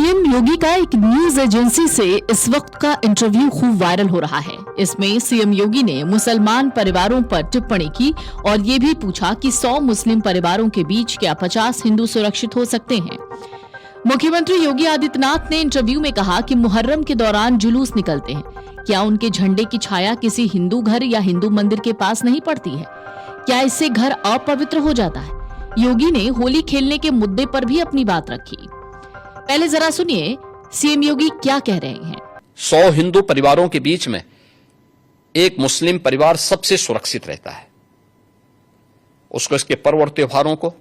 CM योगी का एक news agency से इस वक्त का इंटरव्यू खूब वायरल हो रहा है। इसमें सीएम योगी ने मुसलमान परिवारों पर टिप्पणी की और ये भी पूछा कि 100 मुस्लिम परिवारों के बीच क्या 50 हिंदू सुरक्षित हो सकते हैं। मुख्यमंत्री योगी आदित्यनाथ ने इंटरव्यू में कहा कि मुहर्रम के दौरान जुलूस निकलते हैं, क्या उनके झंडे की छाया किसी हिंदू घर या हिंदू मंदिर के पास नहीं पड़ती है? क्या इससे घर अपवित्र हो जाता है? योगी ने होली खेलने के मुद्दे पर भी अपनी बात रखी। पहले जरा सुनिए सीएम योगी क्या कह रहे हैं। 100 हिंदू परिवारों के बीच में एक मुस्लिम परिवार सबसे सुरक्षित रहता है। उसको इसके पर्व और त्योहारों को,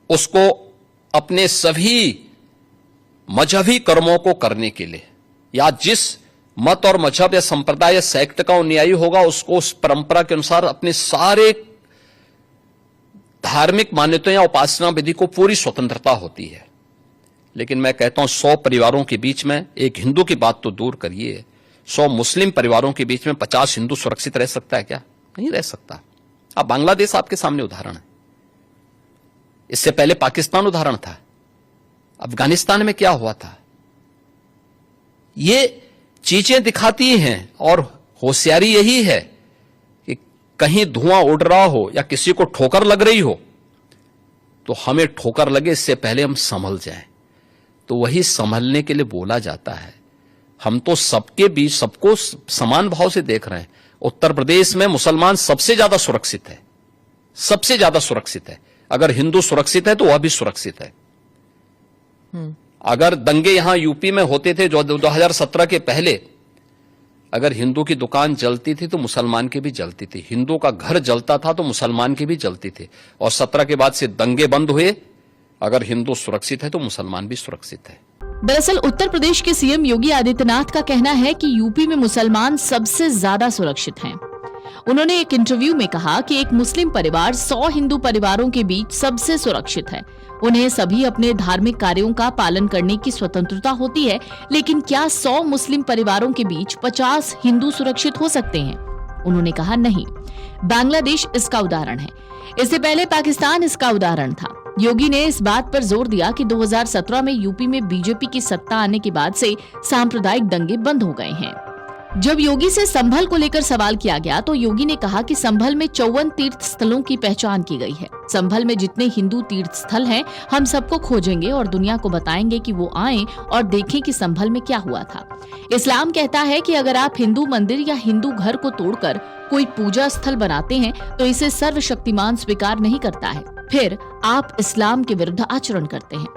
उसको अपने सभी मजहबी कर्मों को करने के लिए, या जिस मत और मजहब या संप्रदाय या सेक्ट का अनुयायी होगा उसको उस परंपरा के अनुसार अपने सारे धार्मिक मान्यताओं या उपासना विधि को पूरी स्वतंत्रता होती है। लेकिन मैं कहता हूं 100 परिवारों के बीच में एक हिंदू की बात तो दूर करिए, 100 मुस्लिम परिवारों के बीच में 50 हिंदू सुरक्षित रह सकता है क्या? नहीं रह सकता। अब बांग्लादेश आपके सामने उदाहरण है, इससे पहले पाकिस्तान उदाहरण था, अफगानिस्तान में क्या हुआ था। ये चीजें दिखाती हैं और होशियारी यही है कि कहीं धुआं उड़ रहा हो या किसी को ठोकर लग रही हो तो हमें ठोकर लगे इससे पहले हम संभल जाएं। तो वही संभलने के लिए बोला जाता है। हम तो सबके बीच सबको समान भाव से देख रहे हैं। उत्तर प्रदेश में मुसलमान सबसे ज्यादा सुरक्षित है, सबसे ज्यादा सुरक्षित है। अगर हिंदू सुरक्षित है तो वह भी सुरक्षित है। अगर दंगे यहां यूपी में होते थे जो 2017 के पहले, अगर हिंदू की दुकान जलती थी तो मुसलमान की भी जलती थी, हिंदू का घर जलता था तो मुसलमान की भी जलती थी। और 17 के बाद से दंगे बंद हुए। अगर हिंदू सुरक्षित है तो मुसलमान भी सुरक्षित है। दरअसल उत्तर प्रदेश के सीएम योगी आदित्यनाथ का कहना है कि यूपी में मुसलमान सबसे ज्यादा सुरक्षित हैं। उन्होंने एक इंटरव्यू में कहा कि एक मुस्लिम परिवार 100 हिंदू परिवारों के बीच सबसे सुरक्षित है। उन्हें सभी अपने धार्मिक कार्यों का पालन करने की स्वतंत्रता होती है, लेकिन क्या 100 मुस्लिम परिवारों के बीच 50 हिंदू सुरक्षित हो सकते हैं? उन्होंने कहा नहीं। बांग्लादेश इसका उदाहरण है, इससे पहले पाकिस्तान इसका उदाहरण था। योगी ने इस बात पर जोर दिया कि 2017 में यूपी में बीजेपी की सत्ता आने के बाद से सांप्रदायिक दंगे बंद हो गए हैं। जब योगी से संभल को लेकर सवाल किया गया तो योगी ने कहा कि संभल में 54 तीर्थ स्थलों की पहचान की गई है। संभल में जितने हिंदू तीर्थ स्थल हैं, हम सबको खोजेंगे और दुनिया को बताएंगे कि वो आएं और देखें कि संभल में क्या हुआ था। इस्लाम कहता है कि अगर आप हिंदू मंदिर या हिंदू घर को तोड़कर कोई पूजा स्थल बनाते हैं तो इसे सर्वशक्तिमान स्वीकार नहीं करता है, फिर आप इस्लाम के विरुद्ध आचरण करते हैं।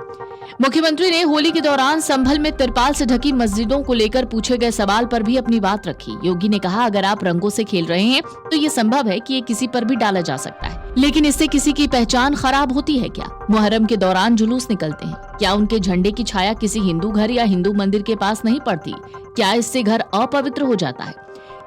मुख्यमंत्री ने होली के दौरान संभल में तिरपाल से ढकी मस्जिदों को लेकर पूछे गए सवाल पर भी अपनी बात रखी। योगी ने कहा, अगर आप रंगों से खेल रहे हैं तो ये संभव है कि ये किसी पर भी डाला जा सकता है, लेकिन इससे किसी की पहचान खराब होती है क्या? मुहर्रम के दौरान जुलूस निकलते हैं, क्या उनके झंडे की छाया किसी हिंदू घर या हिंदू मंदिर के पास नहीं पड़ती? क्या इससे घर अपवित्र हो जाता है?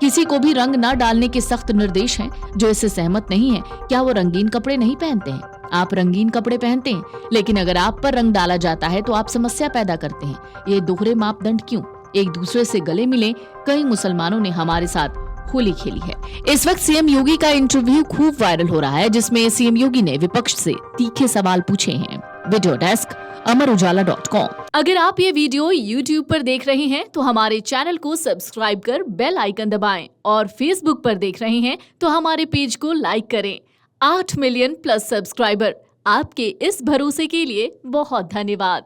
किसी को भी रंग न डालने के सख्त निर्देश हैं। जो इससे सहमत नहीं है, क्या वो रंगीन कपड़े नहीं पहनते हैं? आप रंगीन कपड़े पहनते हैं, लेकिन अगर आप पर रंग डाला जाता है तो आप समस्या पैदा करते हैं। ये दोहरे मापदंड क्यों? एक दूसरे से गले मिले। कई मुसलमानों ने हमारे साथ होली खेली है। इस वक्त सीएम योगी का इंटरव्यू खूब वायरल हो रहा है, जिसमें सीएम योगी ने विपक्ष से तीखे सवाल पूछे हैं। वीडियो डेस्क अमरउजाला.com। अगर आप ये वीडियो YouTube पर देख रहे हैं तो हमारे चैनल को सब्सक्राइब कर बेल आइकन दबाएं, और Facebook पर देख रहे हैं तो हमारे पेज को लाइक करें। 8 मिलियन प्लस सब्सक्राइबर, आपके इस भरोसे के लिए बहुत धन्यवाद।